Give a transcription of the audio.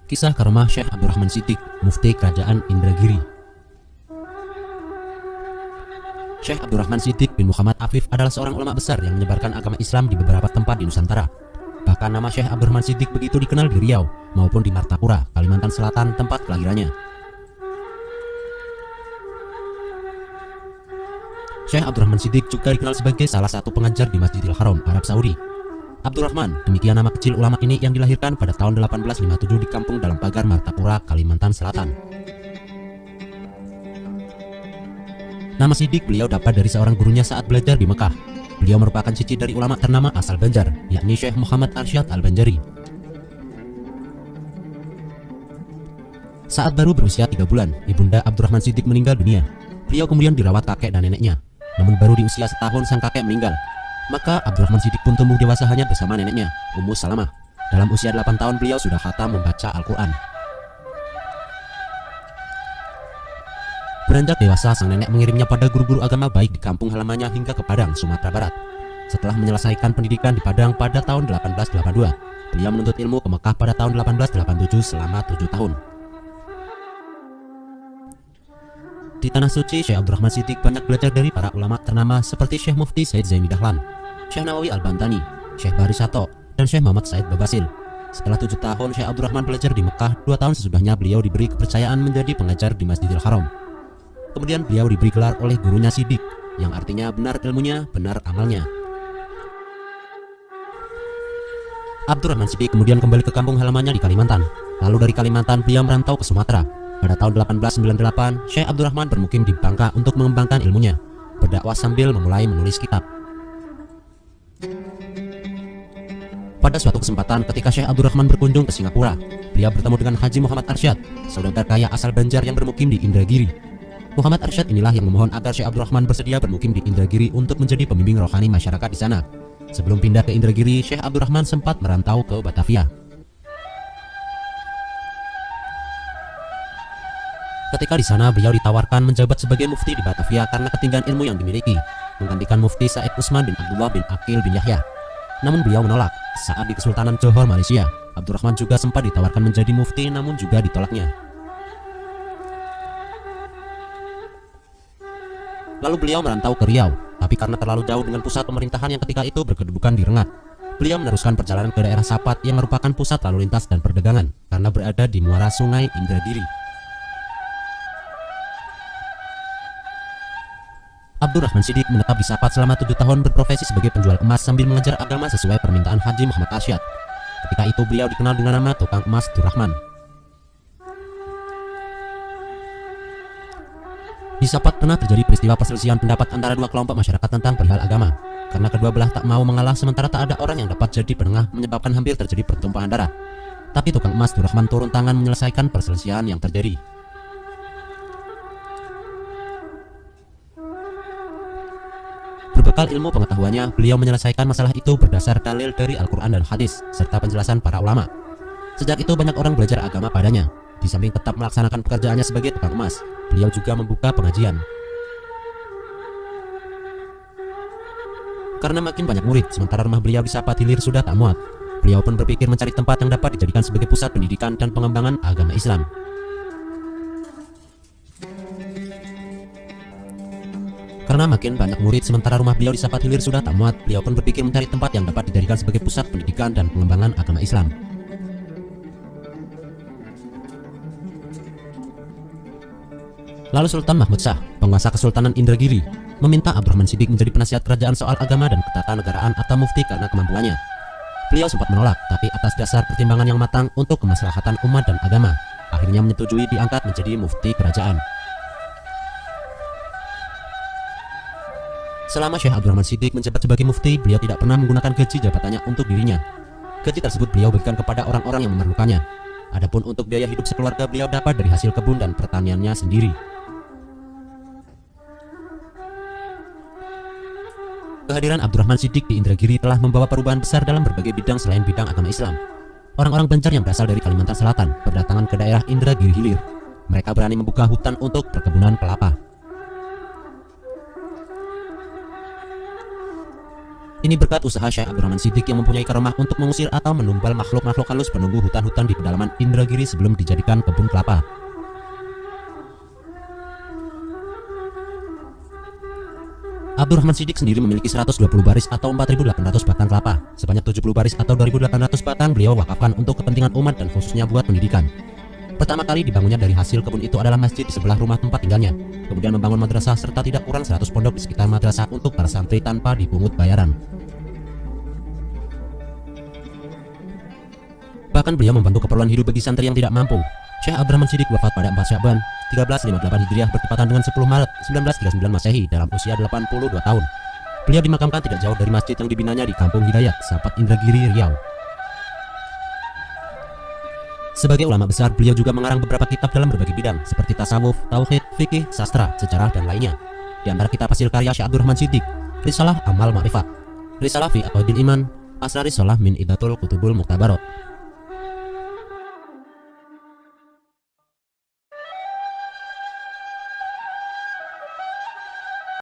Kisah Karamah Syekh Abdurrahman Siddiq, Mufti Kerajaan Indragiri. Syekh Abdurrahman Siddiq bin Muhammad Afif adalah seorang ulama besar yang menyebarkan agama Islam di beberapa tempat di Nusantara. Bahkan nama Syekh Abdurrahman Siddiq begitu dikenal di Riau maupun di Martapura, Kalimantan Selatan, tempat kelahirannya. Syekh Abdurrahman Siddiq juga dikenal sebagai salah satu pengajar di Masjidil Haram, Arab Saudi. Abdurrahman, demikian nama kecil ulama ini yang dilahirkan pada tahun 1857 di kampung Dalam Pagar, Martapura, Kalimantan Selatan. Nama Siddiq beliau dapat dari seorang gurunya saat belajar di Mekah. Beliau merupakan cici dari ulama ternama asal Banjar, yakni Syekh Muhammad Arsyad Al-Banjari. Saat baru berusia 3 bulan, ibunda Abdurrahman Siddiq meninggal dunia. Beliau kemudian dirawat kakek dan neneknya. Namun baru di usia setahun sang kakek meninggal. Maka Abdurrahman Siddiq pun tumbuh dewasa hanya bersama neneknya, Ummu Salamah. Dalam usia 8 tahun beliau sudah khatam membaca Al-Quran. Beranjak dewasa, sang nenek mengirimnya pada guru-guru agama baik di kampung halamannya hingga ke Padang, Sumatera Barat. Setelah menyelesaikan pendidikan di Padang pada tahun 1882, beliau menuntut ilmu ke Mekah pada tahun 1887 selama 7 tahun. Di Tanah Suci, Syekh Abdurrahman Siddiq banyak belajar dari para ulama ternama seperti Syekh Mufti Said Zaini Dahlan, Syekh Nawawi Al-Bantani, Syekh Barisato, dan Syekh Muhammad Said Babasil. Setelah 7 tahun Syekh Abdurrahman belajar di Mekah, 2 tahun sesudahnya beliau diberi kepercayaan menjadi pengajar di Masjidil Haram. Kemudian beliau diberi gelar oleh gurunya Siddiq, yang artinya benar ilmunya, benar amalnya. Abdurrahman Siddiq kemudian kembali ke kampung halamannya di Kalimantan. Lalu dari Kalimantan beliau merantau ke Sumatera. Pada tahun 1898, Syekh Abdurrahman bermukim di Bangka untuk mengembangkan ilmunya, berdakwah sambil memulai menulis kitab. Pada suatu kesempatan ketika Syekh Abdurrahman berkunjung ke Singapura, beliau bertemu dengan Haji Muhammad Arsyad, saudagar kaya asal Banjar yang bermukim di Indragiri. Muhammad Arsyad inilah yang memohon agar Syekh Abdurrahman bersedia bermukim di Indragiri untuk menjadi pembimbing rohani masyarakat di sana. Sebelum pindah ke Indragiri, Syekh Abdurrahman sempat merantau ke Batavia. Ketika di sana beliau ditawarkan menjabat sebagai mufti di Batavia karena ketinggian ilmu yang dimiliki, menggantikan Mufti Said Usman bin Abdullah bin Aqil bin Yahya. Namun beliau menolak. Saat di Kesultanan Johor, Malaysia, Abdurrahman juga sempat ditawarkan menjadi mufti, namun juga ditolaknya. Lalu beliau merantau ke Riau, tapi karena terlalu jauh dengan pusat pemerintahan yang ketika itu berkedudukan di Rengat, beliau meneruskan perjalanan ke daerah Sapat yang merupakan pusat lalu lintas dan perdagangan karena berada di muara Sungai Indragiri. Abdurrahman Siddiq menetap di Sapat selama 7 tahun berprofesi sebagai penjual emas sambil mengajar agama sesuai permintaan Haji Muhammad Arsyad. Ketika itu beliau dikenal dengan nama Tukang Emas Durrahman. Di Sapat pernah terjadi peristiwa perselisihan pendapat antara dua kelompok masyarakat tentang perihal agama. Karena kedua belah tak mau mengalah sementara tak ada orang yang dapat jadi penengah menyebabkan hampir terjadi pertumpahan darah. Tapi Tukang Emas Durrahman turun tangan menyelesaikan perselisihan yang terjadi. Berbekal ilmu pengetahuannya, beliau menyelesaikan masalah itu berdasar dalil dari Al-Quran dan hadis, serta penjelasan para ulama. Sejak itu banyak orang belajar agama padanya. Di samping tetap melaksanakan pekerjaannya sebagai tukang emas, beliau juga membuka pengajian. Karena makin banyak murid, sementara rumah beliau di Sapat Hilir sudah tak muat, beliau pun berpikir mencari tempat yang dapat dijadikan sebagai pusat pendidikan dan pengembangan agama Islam. Karena makin banyak murid sementara rumah beliau di Sapat Hilir sudah tak muat, beliau pun berpikir mencari tempat yang dapat dijadikan sebagai pusat pendidikan dan pengembangan agama Islam. Lalu Sultan Mahmud Shah, penguasa Kesultanan Indragiri, meminta Abdurrahman Siddiq menjadi penasihat kerajaan soal agama dan ketatanegaraan atau mufti karena kemampuannya. Beliau sempat menolak, tapi atas dasar pertimbangan yang matang untuk kemaslahatan umat dan agama, akhirnya menyetujui diangkat menjadi mufti kerajaan. Selama Syekh Abdurrahman Siddiq menjabat sebagai mufti, beliau tidak pernah menggunakan gaji jabatannya untuk dirinya. Gaji tersebut beliau berikan kepada orang-orang yang memerlukannya. Adapun untuk biaya hidup sekeluarga beliau dapat dari hasil kebun dan pertaniannya sendiri. Kehadiran Abdurrahman Siddiq di Indragiri telah membawa perubahan besar dalam berbagai bidang selain bidang agama Islam. Orang-orang Banjar yang berasal dari Kalimantan Selatan berdatangan ke daerah Indragiri Hilir. Mereka berani membuka hutan untuk perkebunan kelapa. Ini berkat usaha Syekh Abdurrahman Siddiq yang mempunyai karamah untuk mengusir atau menumbal makhluk-makhluk halus penunggu hutan-hutan di pedalaman Indragiri sebelum dijadikan kebun kelapa. Abdurrahman Siddiq sendiri memiliki 120 baris atau 4.800 batang kelapa. Sebanyak 70 baris atau 2.800 batang beliau wakafkan untuk kepentingan umat dan khususnya buat pendidikan. Pertama kali dibangunnya dari hasil kebun itu adalah masjid di sebelah rumah tempat tinggalnya. Kemudian membangun madrasah serta tidak kurang 100 pondok di sekitar madrasah untuk para santri tanpa dipungut bayaran. Bahkan beliau membantu keperluan hidup bagi santri yang tidak mampu. Syekh Abdurrahman Siddiq wafat pada 4 Sya'ban 1358 Hijriah bertepatan dengan 10 Maret 1939 Masehi dalam usia 82 tahun. Beliau dimakamkan tidak jauh dari masjid yang dibinanya di Kampung Hidayat, Sapat Indragiri, Riau. Sebagai ulama besar, beliau juga mengarang beberapa kitab dalam berbagai bidang seperti tasawuf, tauhid, fikih, sastra, sejarah, dan lainnya. Di antara kitab hasil karya Syekh Abdurrahman Siddiq, Risalah Amal Ma'rifat, Risalah fi Aqaidil Iman, Asraris Shalah min Idatul Kutubul Muktabarot,